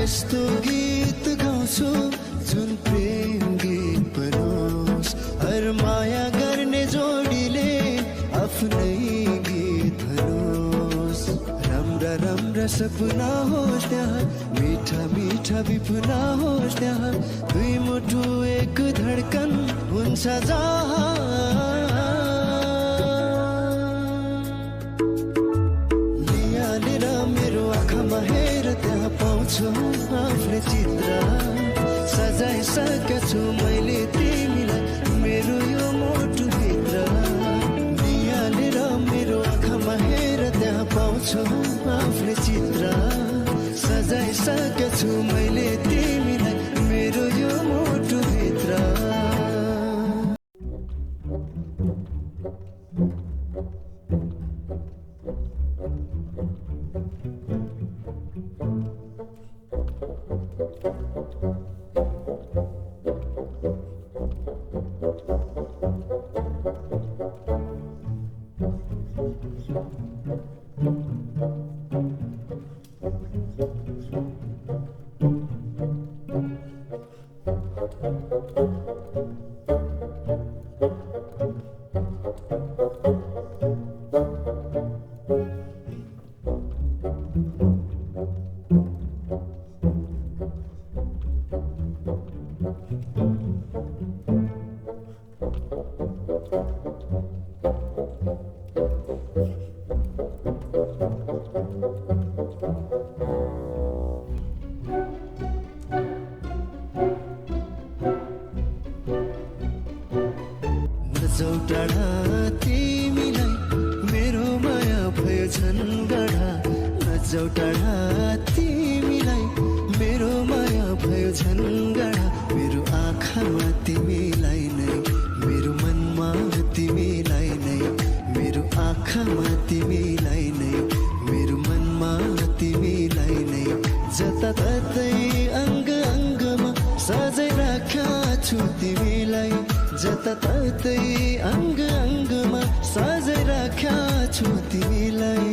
यस्तो गीत गाउँछु जुन प्रेम गीत बनोस्। हर माया गर्ने जोडीले आफ्नै गीत भनोस्। राम्रा राम्रा सपना होस् त्यहाँ, मिठा मिठा विपना होस् त्यहाँ। दुई मुठु एक धडकन हुन्छ जहाँ। नियालेर मेरो आँखामा हेर त्यहाँ पाउँछु आफ्नै चित्र। सजाइसकेछु मैले तिमीलाई मेरो यो मुटुभित्र। नियालेर मेरो आँखामा हेर त्यहाँ पाउँछु आफ्नै चित्र। सजाइसकेछु मैले तिमीलाई मेरो यो मुटुभित्र। नजाऊ टाढा तिमीलाई मेरो माया भयो झन्गडा। नजाऊ टाढा तिमीलाई मेरो माया भयो झन्गडा। मेरो आँखामा तिमीलाई नै, मेरो मनमा तिमीलाई नै। मेरो आँखामा तिमीलाई नै, मेरो मनमा तिमीलाई नै। जताततै अङ्ग अङ्गमा सजाइ राख्या छु तिमीलाई। जताततै अङ्ग अङ्गमा सजाइ राख्या छु तिमीलाई।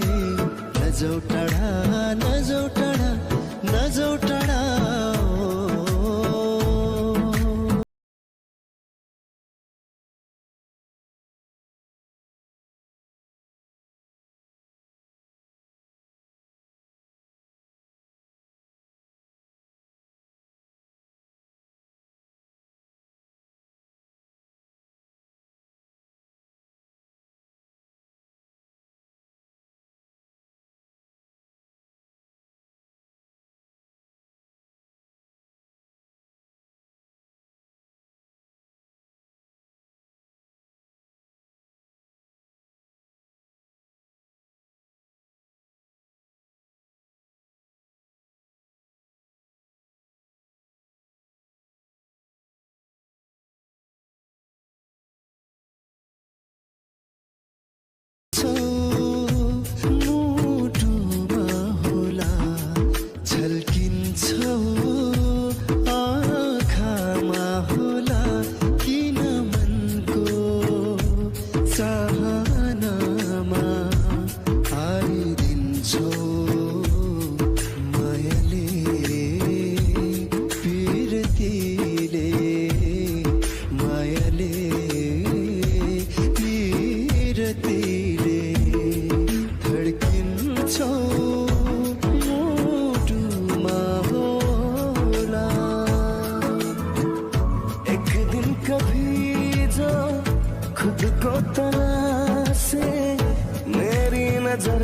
नजाऊ टाढा